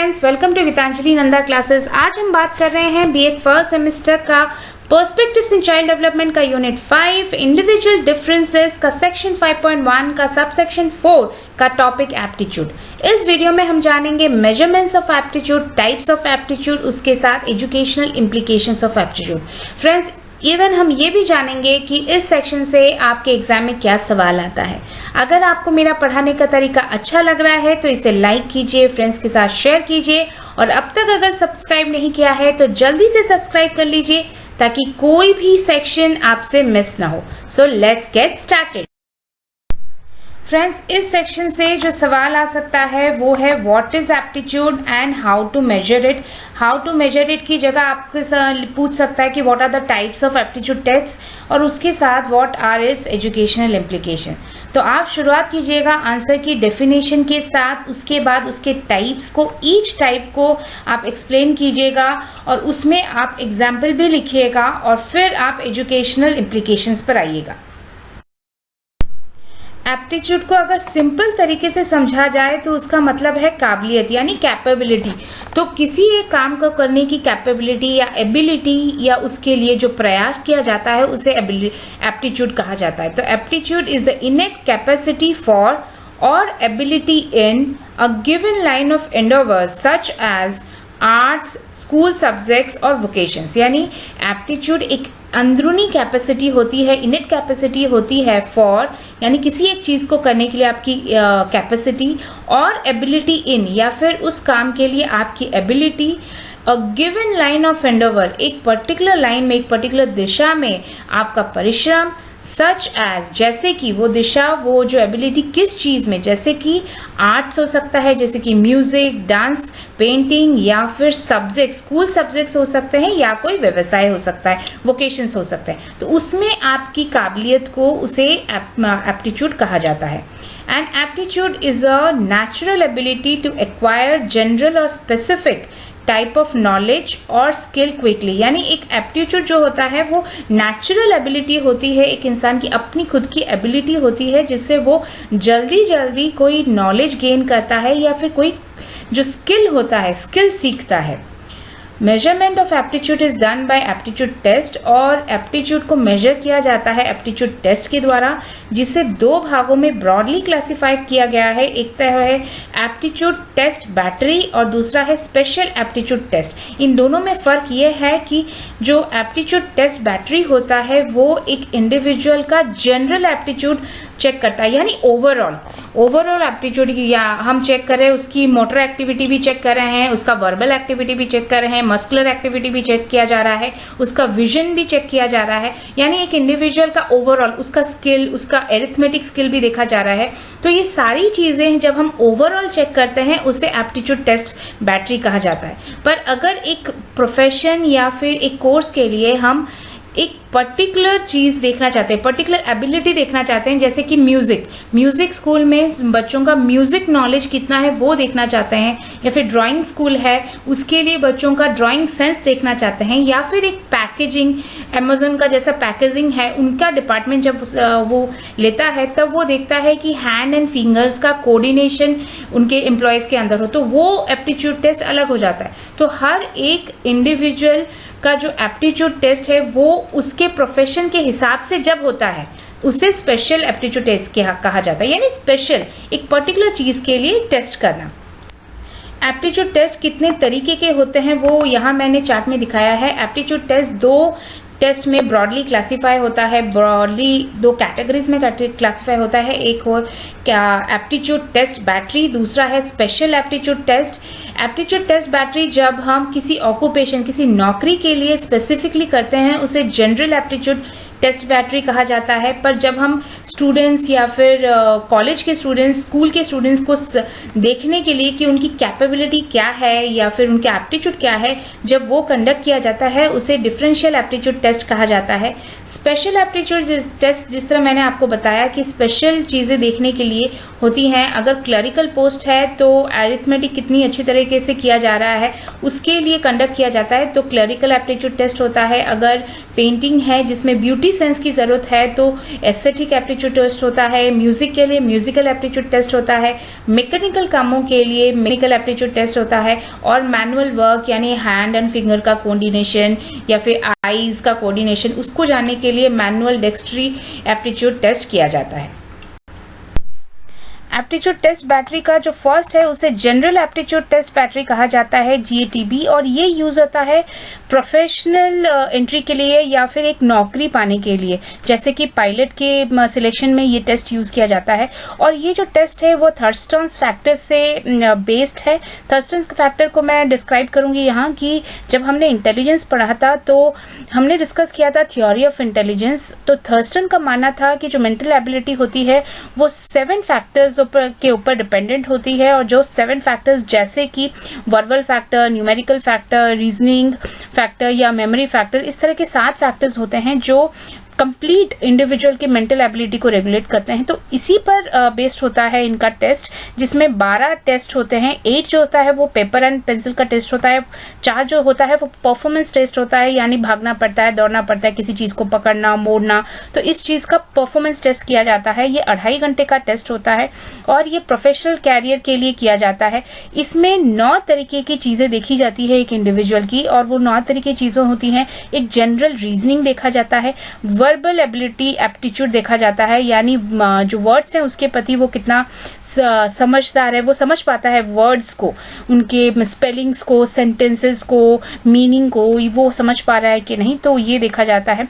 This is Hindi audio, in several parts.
Friends, welcome to Geetanjali Nanda classes. आज हम बात कर रहे हैं बीएड फर्स्ट सेमेस्टर का पर्सपेक्टिव्स इन चाइल्ड डेवलपमेंट का यूनिट 5, इंडिविजुअल डिफरेंसेस का सेक्शन 5.1 का सबसेक्शन 4 का टॉपिक एप्टीट्यूड। इस वीडियो में हम जानेंगे measurements of aptitude, types of aptitude, उसके साथ educational implications of aptitude. Friends, even हम ये भी जानेंगे कि इस सेक्शन से आपके एग्जाम में क्या सवाल आता है। अगर आपको मेरा पढ़ाने का तरीका अच्छा लग रहा है तो इसे लाइक कीजिए, फ्रेंड्स के साथ शेयर कीजिए और अब तक अगर सब्सक्राइब नहीं किया है तो जल्दी से सब्सक्राइब कर लीजिए ताकि कोई भी सेक्शन आपसे मिस ना हो। So let's get started. Friends, इस सेक्शन से जो सवाल आ सकता है वो है what is aptitude and how to measure it. How to measure it की जगह आपको पूछ सकता है कि what are the types of aptitude test और उसके साथ what are is educational implication. तो आप शुरुआत कीजिएगा आंसर की डेफिनेशन के साथ, उसके बाद उसके टाइप्स को, ईच टाइप को आप एक्सप्लेन कीजिएगा और उसमें आप एग्जाम्पल भी लिखिएगा और फिर आप एजुकेशनल इम्प्लीकेशंस पर आइएगा। एप्टीट्यूड को अगर सिंपल तरीके से समझा जाए तो उसका मतलब है काबिलियत यानी कैपेबिलिटी। तो किसी एक काम को करने की कैपेबिलिटी या एबिलिटी या उसके लिए जो प्रयास किया जाता है उसे एप्टीट्यूड कहा जाता है। तो aptitude is the innate capacity for or ability in a given line of endeavours such as arts, school subjects or vocations. यानी एप्टीट्यूड एक अंदरूनी कैपेसिटी होती है, इनेट कैपेसिटी होती है फॉर यानी किसी एक चीज़ को करने के लिए आपकी कैपेसिटी और एबिलिटी इन या फिर उस काम के लिए आपकी ability a given line of Endeavour, एक पर्टिकुलर लाइन में, एक पर्टिकुलर दिशा में आपका परिश्रम, सच एज जैसे कि वो दिशा, वो जो एबिलिटी किस चीज़ में, जैसे कि आर्ट्स हो सकता है, जैसे कि म्यूजिक, डांस, पेंटिंग या फिर सब्जेक्ट, स्कूल सब्जेक्ट्स हो सकते हैं या कोई व्यवसाय हो सकता है, वोकेशंस हो सकते हैं। तो उसमें आपकी काबिलियत को उसे एप्टीट्यूड कहा जाता है। And aptitude is a natural ability to acquire general और स्पेसिफिक टाइप ऑफ नॉलेज और स्किल क्विकली। यानी एक एप्टीट्यूड जो होता है वो नेचुरल एबिलिटी होती है, एक इंसान की अपनी खुद की एबिलिटी होती है जिससे वो जल्दी जल्दी कोई नॉलेज गेन करता है या फिर कोई जो स्किल होता है, स्किल सीखता है। Measurement of aptitude is done by aptitude test और एप्टीट्यूड को मेजर किया जाता है एप्टीट्यूड टेस्ट के द्वारा, जिसे दो भागों में ब्रॉडली क्लासिफाई किया गया है। एक तो है एप्टीट्यूड टेस्ट बैटरी और दूसरा है स्पेशल एप्टीट्यूड टेस्ट। इन दोनों में फ़र्क ये है कि जो एप्टीट्यूड टेस्ट बैटरी होता है वो एक इंडिविजुअल का जनरल एप्टीट्यूड चेक करता है, यानी ओवरऑल एप्टीट्यूड या हम चेक कर रहे हैं, उसकी मोटर एक्टिविटी भी चेक कर रहे हैं, उसका वर्बल एक्टिविटी भी चेक कर रहे हैं, मस्कुलर एक्टिविटी भी चेक किया जा रहा है, उसका विजन भी चेक किया जा रहा है। यानी एक इंडिविजुअल का ओवरऑल, उसका स्किल, उसका एरिथमेटिक स्किल भी देखा जा रहा है। तो ये सारी चीज़ें जब हम ओवरऑल चेक करते हैं उसे एप्टीट्यूड टेस्ट बैटरी कहा जाता है। पर अगर एक प्रोफेशन या फिर एक कोर्स के लिए हम एक पर्टिकुलर चीज़ देखना चाहते हैं, पर्टिकुलर एबिलिटी देखना चाहते हैं, जैसे कि म्यूजिक स्कूल में बच्चों का म्यूजिक नॉलेज कितना है वो देखना चाहते हैं, या फिर ड्राइंग स्कूल है उसके लिए बच्चों का ड्राइंग सेंस देखना चाहते हैं, या फिर एक पैकेजिंग, अमेजोन का जैसा पैकेजिंग है उनका डिपार्टमेंट जब वो लेता है तब वो देखता है कि हैंड एंड फिंगर्स का कोऑर्डिनेशन उनके एम्प्लॉयज़ के अंदर हो, तो वो एप्टीट्यूड टेस्ट अलग हो जाता है। तो हर एक इंडिविजुअल का जो एप्टीट्यूड टेस्ट है वो उसके प्रोफेशन के हिसाब से जब होता है उसे स्पेशल एप्टीट्यूड टेस्ट कहा जाता है, यानी स्पेशल एक पर्टिकुलर चीज़ के लिए टेस्ट करना। एप्टीट्यूड टेस्ट कितने तरीके के होते हैं वो यहाँ मैंने चार्ट में दिखाया है। एप्टीट्यूड टेस्ट दो टेस्ट में ब्रॉडली क्लासीफाई होता है, ब्रॉडली दो कैटेगरीज में क्लासीफाई होता है। एक हो क्या एप्टीट्यूड टेस्ट बैटरी, दूसरा है special aptitude test. Aptitude test battery जब हम किसी ऑक्यूपेशन, किसी नौकरी के लिए स्पेसिफिकली करते हैं उसे जनरल एप्टीट्यूड टेस्ट बैटरी कहा जाता है। पर जब हम स्टूडेंट्स या फिर कॉलेज के स्टूडेंट्स, स्कूल के स्टूडेंट्स को देखने के लिए कि उनकी कैपेबिलिटी क्या है या फिर उनका एप्टीट्यूड क्या है, जब वो कंडक्ट किया जाता है उसे डिफरेंशियल एप्टीट्यूड टेस्ट कहा जाता है। स्पेशल एप्टीट्यूड टेस्ट जिस तरह मैंने आपको बताया कि स्पेशल चीज़ें देखने के लिए होती हैं। अगर क्लरिकल पोस्ट है तो एरिथमेटिक कितनी अच्छी तरीके से किया जा रहा है उसके लिए कंडक्ट किया जाता है, तो क्लरिकल एप्टीट्यूड टेस्ट होता है। अगर पेंटिंग है जिसमें ब्यूटी 2D सेंस की ज़रूरत है तो एस्थेटिक एप्टीट्यूड टेस्ट होता है, म्यूज़िक के लिए म्यूज़िकल एप्टीट्यूड टेस्ट होता है, मैकेनिकल कामों के लिए मैकेनिकल एप्टीट्यूड टेस्ट होता है, और मैनुअल वर्क यानी हैंड एंड फिंगर का कोऑर्डिनेशन या फिर आईज का कोऑर्डिनेशन, उसको जानने के लिए मैनुअल डेक्स्ट्री एप्टीट्यूड टेस्ट किया जाता है। एप्टीट्यूड टेस्ट बैटरी का जो फर्स्ट है उसे जनरल एप्टीट्यूड टेस्ट बैटरी कहा जाता है, GATB, और ये यूज़ होता है प्रोफेशनल एंट्री के लिए या फिर एक नौकरी पाने के लिए, जैसे कि पायलट के सिलेक्शन में ये टेस्ट यूज़ किया जाता है। और ये जो टेस्ट है वो थर्स्टन्स फैक्टर से बेस्ड है। थर्स्टन्स फैक्टर को मैं डिस्क्राइब करूँगी यहाँ कि जब हमने इंटेलिजेंस पढ़ा था तो हमने डिस्कस किया था थ्योरी ऑफ इंटेलिजेंस। तो थर्स्टन का मानना था कि जो मेंटल एबिलिटी होती है वो 7 फैक्टर्स के ऊपर डिपेंडेंट होती है, और जो 7 फैक्टर्स जैसे कि verbal factor, numerical factor, reasoning factor या मेमोरी फैक्टर, इस तरह के 7 फैक्टर्स होते हैं जो कंप्लीट इंडिविजुअल के मेंटल एबिलिटी को रेगुलेट करते हैं। तो इसी पर बेस्ड होता है इनका टेस्ट, जिसमें 12 टेस्ट होते हैं। 8 जो होता है वो पेपर एंड पेंसिल का टेस्ट होता है, 4 जो होता है वो परफॉर्मेंस टेस्ट होता है, यानी भागना पड़ता है, दौड़ना पड़ता है, किसी चीज को पकड़ना, मोड़ना, तो इस चीज का परफॉर्मेंस टेस्ट किया जाता है। ये 2.5 घंटे का टेस्ट होता है और ये प्रोफेशनल कैरियर के लिए किया जाता है। इसमें 9 तरीके की चीजें देखी जाती है एक इंडिविजुअल की, और वो 9 तरीके की चीजें होती हैं। एक जनरल रीजनिंग देखा जाता है, वर्बल एबिलिटी एप्टीट्यूड देखा जाता है, यानी जो वर्ड्स हैं उसके प्रति वो कितना समझदार है, वो समझ पाता है वर्ड्स को, उनके स्पेलिंग्स को, सेंटेंसेस को, मीनिंग को, वो समझ पा रहा है कि नहीं, तो ये देखा जाता है।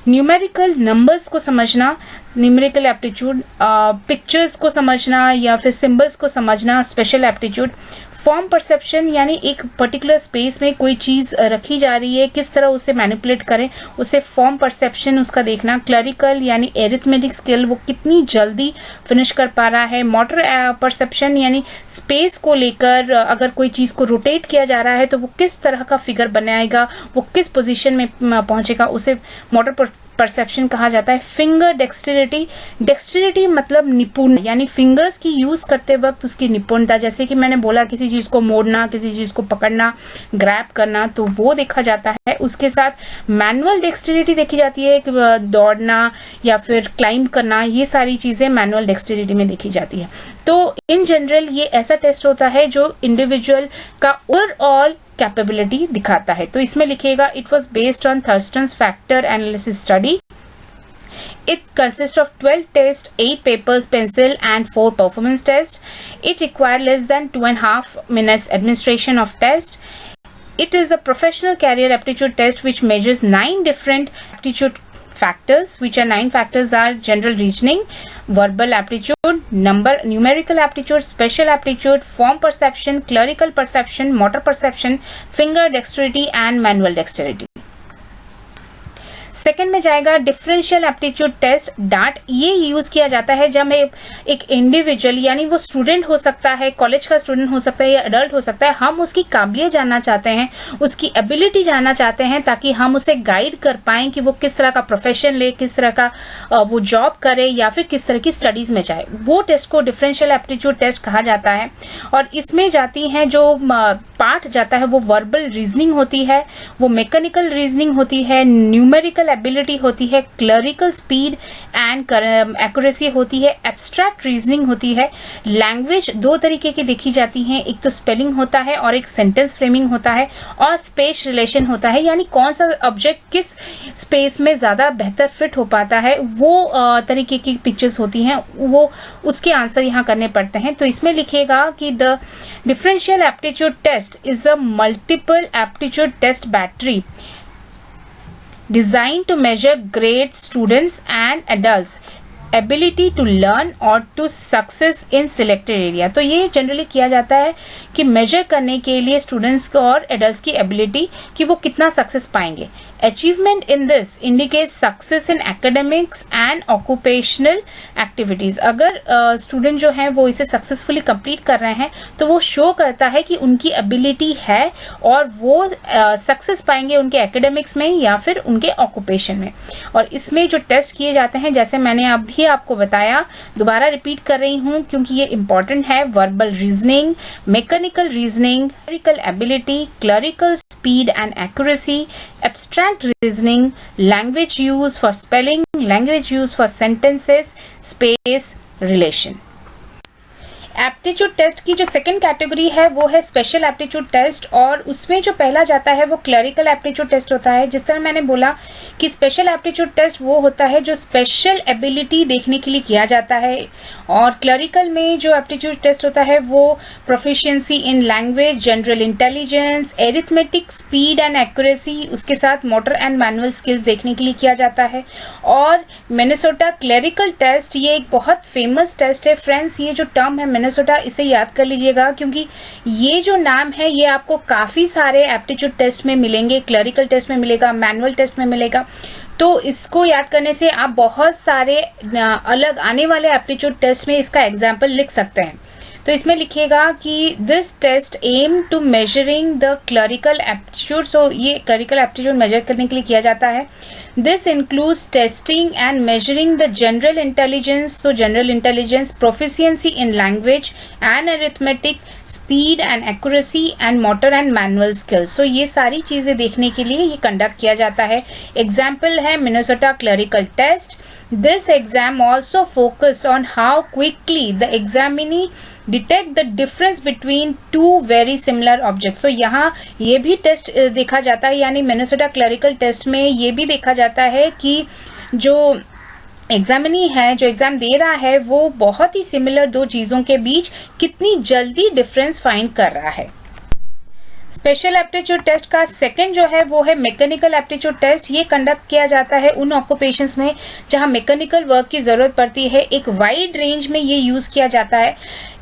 न्यूमेरिकल नंबर्स को समझना, न्यूमेरिकल एप्टीट्यूड, पिक्चर्स को समझना या फिर सिंबल्स को समझना, स्पेशल एप्टीट्यूड। फॉर्म परसेप्शन, यानी एक पर्टिकुलर स्पेस में कोई चीज रखी जा रही है, किस तरह उसे मैनिपुलेट करें, उसे फॉर्म परसेप्शन उसका देखना। क्लरिकल यानी एरिथमेटिक स्किल, वो कितनी जल्दी फिनिश कर पा रहा है। मोटर परसेप्शन यानी स्पेस को लेकर अगर कोई चीज को रोटेट किया जा रहा है तो वो किस तरह का फिगर बनाएगा, वो किस पोजीशन में पहुंचेगा, उसे मोटर परसेप्शन कहा जाता है। फिंगर डेक्सटेरिटी, डेक्सटेरिटी मतलब निपुण, यानी फिंगर्स की यूज करते वक्त उसकी निपुणता, जैसे कि मैंने बोला किसी चीज को मोड़ना, किसी चीज को पकड़ना, ग्रैब करना, तो वो देखा जाता है। उसके साथ मैनुअल डेक्सटेरिटी देखी जाती है, दौड़ना या फिर क्लाइंब करना, ये सारी चीजें मैनुअल डेक्सटेरिटी में देखी जाती है। तो इन जनरल ये ऐसा टेस्ट होता है जो इंडिविजुअल का ओवरऑल कैपेबिलिटी दिखाता है। तो इसमें लिखिएगा it was based on Thurstone's factor analysis study. It consists of 12 tests, 8 papers, pencil and 4 performance tests. It required less than 2.5 minutes administration of test. It is a professional career aptitude test which measures 9 different aptitude factors, which are 9 factors are general reasoning, verbal aptitude, numerical aptitude, special aptitude, form perception, clerical perception, motor perception, finger dexterity and manual dexterity. Second में जाएगा डिफरेंशियल एप्टीट्यूड टेस्ट, डाट। ये यूज किया जाता है जब एक इंडिविजुअल, यानी वो स्टूडेंट हो सकता है, कॉलेज का स्टूडेंट हो सकता है या एडल्ट हो सकता है, हम उसकी काबिलियत जानना चाहते हैं, उसकी एबिलिटी जानना चाहते हैं, ताकि हम उसे गाइड कर पाएं कि वो किस तरह का प्रोफेशन ले, किस तरह का वो जॉब करे या फिर किस तरह की स्टडीज में जाए। वो टेस्ट को डिफरेंशियल एप्टीट्यूड टेस्ट कहा जाता है। और इसमें जाती हैं जो पार्ट जाता है वो वर्बल रीजनिंग होती है, वो मैकेनिकल रीजनिंग होती है, न्यूमेरिकल एबिलिटी होती है, क्लरिकल स्पीड एंड एक्यूरेसी होती है, एब्स्ट्रैक्ट रीजनिंग होती है। लैंग्वेज 2 तरीके की देखी जाती हैं, एक तो स्पेलिंग होता है और एक सेंटेंस फ्रेमिंग होता है, और स्पेस रिलेशन होता है, यानी कौन सा ऑब्जेक्ट किस स्पेस में ज्यादा बेहतर फिट हो पाता है, वो तरीके की पिक्चर्स होती हैं, वो उसके आंसर यहाँ करने पड़ते हैं। तो इसमें लिखिएगा कि the differential aptitude test is a multiple aptitude test battery designed to measure grade students and adults ability to learn or to success in selected area। तो ये जनरली किया जाता है कि मेजर करने के लिए स्टूडेंट्स को और एडल्ट्स की एबिलिटी कि वो कितना सक्सेस पाएंगे। Achievement in this indicate success in academics and occupational activities. अगर स्टूडेंट जो है वो इसे सक्सेसफुली कंप्लीट कर रहे हैं तो वो शो करता है कि उनकी एबिलिटी है और वो सक्सेस पाएंगे उनके एकेडमिक्स में या फिर उनके ऑक्यूपेशन में। और इसमें जो टेस्ट किए जाते हैं, जैसे मैंने अभी आपको बताया, दोबारा रिपीट कर रही हूँ क्योंकि ये इंपॉर्टेंट है, verbal reasoning, mechanical reasoning, numerical ability, clerical speed and accuracy, abstract reasoning, language use for spelling, language use for sentences, space, relation. Aptitude test की जो सेकंड कैटेगरी है वो है स्पेशल एप्टीट्यूड टेस्ट, और उसमें जो पहला जाता है वो क्लरिकल एप्टीट्यूड टेस्ट होता है। जिस तरह मैंने बोला कि स्पेशल एप्टीट्यूड टेस्ट वो होता है जो स्पेशल एबिलिटी देखने के लिए किया जाता है, और क्लरिकल में जो एप्टीट्यूड टेस्ट होता है वो proficiency in language, general intelligence, arithmetic speed and accuracy, उसके साथ मोटर एंड मैनुअल स्किल्स देखने के लिए किया जाता है। और मिनेसोटा क्लरिकल टेस्ट ये एक बहुत फेमस टेस्ट है फ्रेंड्स। ये जो टर्म है मिनेसोटा, इसे याद कर लीजिएगा क्योंकि ये जो नाम है ये आपको काफी सारे एप्टीट्यूड टेस्ट में मिलेंगे, क्लरिकल टेस्ट में मिलेगा, मैनुअल टेस्ट में मिलेगा। तो इसको याद करने से आप बहुत सारे अलग आने वाले एप्टीट्यूड टेस्ट में इसका एग्जाम्पल लिख सकते हैं। तो इसमें लिखिएगा कि this test aim to measuring the clerical aptitude. So ये क्लरिकल एप्टीट्यूड मेजर करने के लिए किया जाता है। This includes testing and measuring the general intelligence, so general intelligence, proficiency in language and arithmetic, speed and accuracy and motor and manual skills. So ये सारी चीजें देखने के लिए ये कंडक्ट किया जाता है। एग्जाम्पल है Minnesota clerical test. This exam also focus on how quickly the examinee detect the difference between two very similar objects. तो यहाँ ये भी टेस्ट देखा जाता है, यानी मिनेसोटा क्लरिकल टेस्ट में ये भी देखा जाता है कि जो एग्जामिनी है, जो एग्जाम दे रहा है, वो बहुत ही सिमिलर दो चीजों के बीच कितनी जल्दी डिफरेंस फाइंड कर रहा है। स्पेशल एप्टीट्यूड टेस्ट का सेकंड जो है वो है मैकेनिकल एप्टीट्यूड टेस्ट। ये कंडक्ट किया जाता है उन ऑक्यूपेशंस में जहां मैकेनिकल वर्क की जरूरत पड़ती है। एक वाइड रेंज में ये यूज किया जाता है।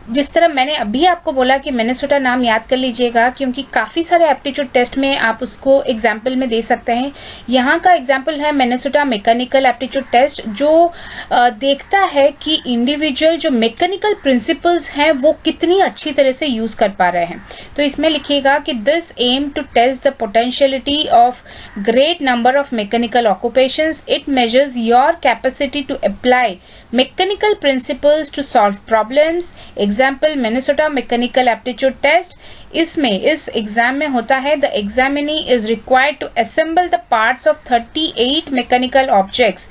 जिस तरह मैंने अभी आपको बोला कि मिनेसोटा नाम याद कर लीजिएगा क्योंकि काफी सारे एप्टीट्यूड टेस्ट में आप उसको एग्जाम्पल में दे सकते हैं। यहाँ का एग्जाम्पल है मिनेसोटा मैकेनिकल एप्टीट्यूड टेस्ट, जो देखता है कि इंडिविजुअल जो मैकेनिकल प्रिंसिपल्स हैं वो कितनी अच्छी तरह से यूज कर पा रहे हैं। तो इसमें लिखिएगा कि this aim to test the potentiality of great number of mechanical occupations. It measures your capacity to apply mechanical principles to solve problems. Example Minnesota mechanical aptitude test. इसमें इस एग्जाम में होता है the examinee is required to assemble the parts of 38 mechanical objects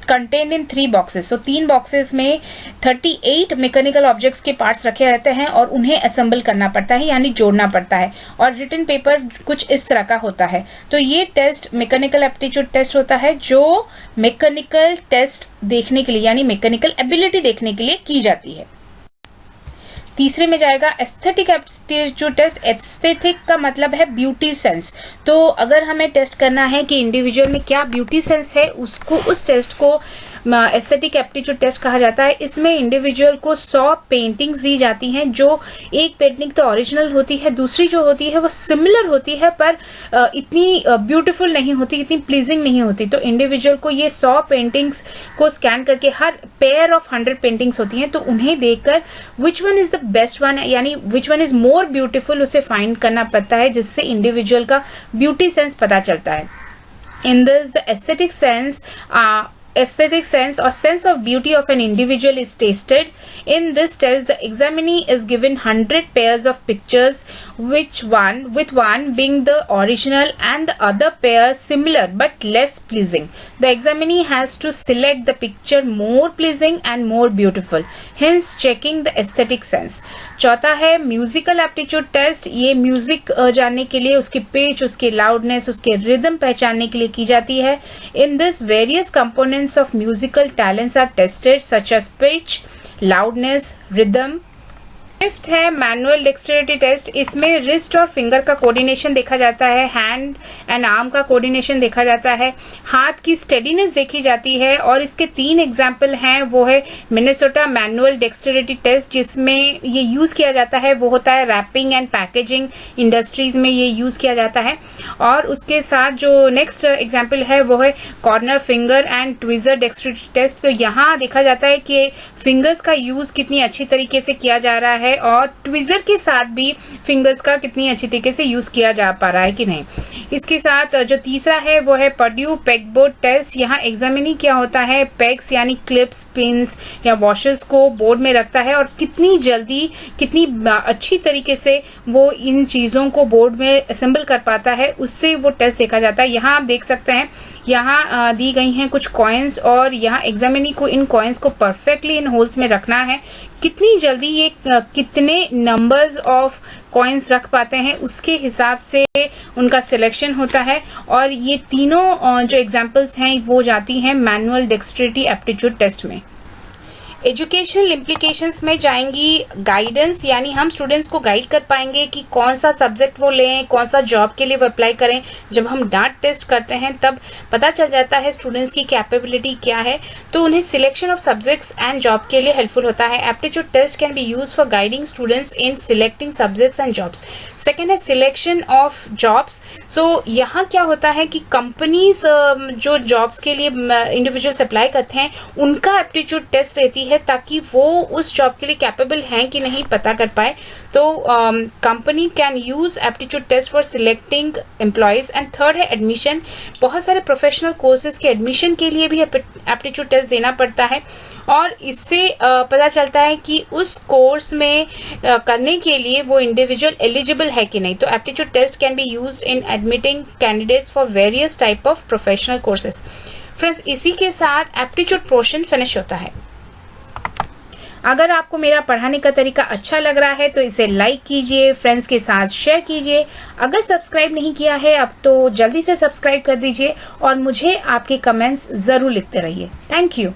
contained in 3 boxes। So 3 boxes में 38 मैकेनिकल ऑब्जेक्ट्स के पार्ट्स रखे रहते हैं और उन्हें असेंबल करना पड़ता है, यानी जोड़ना पड़ता है, और रिटन पेपर कुछ इस तरह का होता है। तो ये टेस्ट मैकेनिकल एप्टीट्यूड टेस्ट होता है जो मैकेनिकल टेस्ट देखने के लिए, यानी मैकेनिकल एबिलिटी देखने के लिए की जाती है। तीसरे में जाएगा एस्थेटिक एप्टीट्यूड टेस्ट। एस्थेटिक का मतलब है ब्यूटी सेंस। तो अगर हमें टेस्ट करना है कि इंडिविजुअल में क्या ब्यूटी सेंस है, उसको उस टेस्ट को एस्थेटिक एप्टीट्यूड टेस्ट कहा जाता है। इसमें इंडिविजुअल को 100 पेंटिंग्स दी जाती हैं, जो एक पेंटिंग तो ओरिजिनल होती है, दूसरी जो होती है वो सिमिलर होती है पर इतनी ब्यूटीफुल नहीं होती, इतनी प्लीजिंग नहीं होती। तो इंडिविजुअल को ये 100 पेंटिंग्स को स्कैन करके, हर पेयर ऑफ 100 पेंटिंग्स होती हैं, तो उन्हें देखकर which one is the best one, यानी which one is more beautiful, उसे फाइंड करना पड़ता है, जिससे इंडिविजुअल का ब्यूटी सेंस पता चलता है। In this the aesthetic sense or sense of beauty of an individual is tested. In this test, the examinee is given 100 pairs of pictures, with one being the original and the other pair similar but less pleasing. The examinee has to select the picture more pleasing and more beautiful, hence checking the aesthetic sense. चौथा है म्यूजिकल एप्टीट्यूड टेस्ट। ये म्यूजिक जानने के लिए, उसकी पिच, उसकी लाउडनेस, उसके रिदम पहचानने के लिए की जाती है। In this various components of musical talents are tested such as pitch, loudness, rhythm. Fifth है मैनुअल डेक्सटेरिटी टेस्ट। इसमें रिस्ट और फिंगर का कोऑर्डिनेशन देखा जाता है, हैंड एंड आर्म का कोऑर्डिनेशन देखा जाता है, हाथ की स्टेडीनेस देखी जाती है। और इसके 3 एग्जाम्पल हैं, वो है मिनेसोटा मैनुअल डेक्सटेरिटी टेस्ट, जिसमें ये यूज किया जाता है, वो होता है रैपिंग एंड पैकेजिंग इंडस्ट्रीज में ये यूज किया जाता है। और उसके साथ जो नेक्स्ट एग्जाम्पल है वो है corner finger and tweezer dexterity test. तो यहाँ देखा जाता है कि फिंगर्स का यूज कितनी अच्छी तरीके से किया जा रहा है और ट्विजर के साथ भी फिंगर्स का कितनी अच्छी तरीके से यूज किया जा पा रहा है कि नहीं। इसके साथ जो तीसरा है वो है पर्ड्यू पेगबोर्ड टेस्ट। यहाँ एग्जामिनी क्या होता है, पेग्स यानी क्लिप्स, पिन्स या वॉशर्स को बोर्ड में रखता है और कितनी जल्दी, कितनी अच्छी तरीके से वो इन चीजों को बोर्ड में असेंबल कर पाता है, उससे वो टेस्ट देखा जाता है। यहाँ आप देख सकते हैं, यहाँ दी गई हैं कुछ कॉइन्स और यहाँ एग्जामिनी को इन कॉइन्स को परफेक्टली इन होल्स में रखना है। कितनी जल्दी ये कितने नंबर्स ऑफ कॉइन्स रख पाते हैं उसके हिसाब से उनका सिलेक्शन होता है। और ये तीनों जो एग्जाम्पल्स हैं वो जाती हैं मैनुअल डेक्सट्रिटी एप्टीट्यूड टेस्ट में। एजुकेशनल इम्प्लीकेशंस में जाएंगी गाइडेंस, यानी हम स्टूडेंट्स को गाइड कर पाएंगे कि कौन सा सब्जेक्ट वो लें, कौन सा जॉब के लिए वो अप्लाई करें। जब हम डाट टेस्ट करते हैं तब पता चल जाता है स्टूडेंट्स की कैपेबिलिटी क्या है, तो उन्हें selection of subjects and job के लिए हेल्पफुल होता है। Aptitude test can be use for guiding students in selecting subjects and jobs. Second है सिलेक्शन ऑफ जॉब्स। सो यहाँ क्या होता है कि कंपनीज जो जॉब्स के लिए इंडिविजुअल्स अप्लाई करते हैं उनका एप्टीट्यूड टेस्ट लेती है ताकि वो उस जॉब के लिए कैपेबल हैं कि नहीं पता कर पाए। तो company can use aptitude test for selecting employees. And third है एडमिशन। बहुत सारे प्रोफेशनल कोर्सेज के एडमिशन के लिए भी एप्टीट्यूड टेस्ट देना पड़ता है और इससे पता चलता है कि उस कोर्स में करने के लिए वो इंडिविजुअल एलिजिबल है कि नहीं। तो aptitude test can be used in admitting candidates for various type of professional courses. Friends, इसी के साथ एप्टीट्यूड पोर्शन फिनिश होता है। अगर आपको मेरा पढ़ाने का तरीका अच्छा लग रहा है तो इसे लाइक कीजिए, फ्रेंड्स के साथ शेयर कीजिए। अगर सब्सक्राइब नहीं किया है अब तो जल्दी से सब्सक्राइब कर दीजिए और मुझे आपके कमेंट्स जरूर लिखते रहिए। Thank you.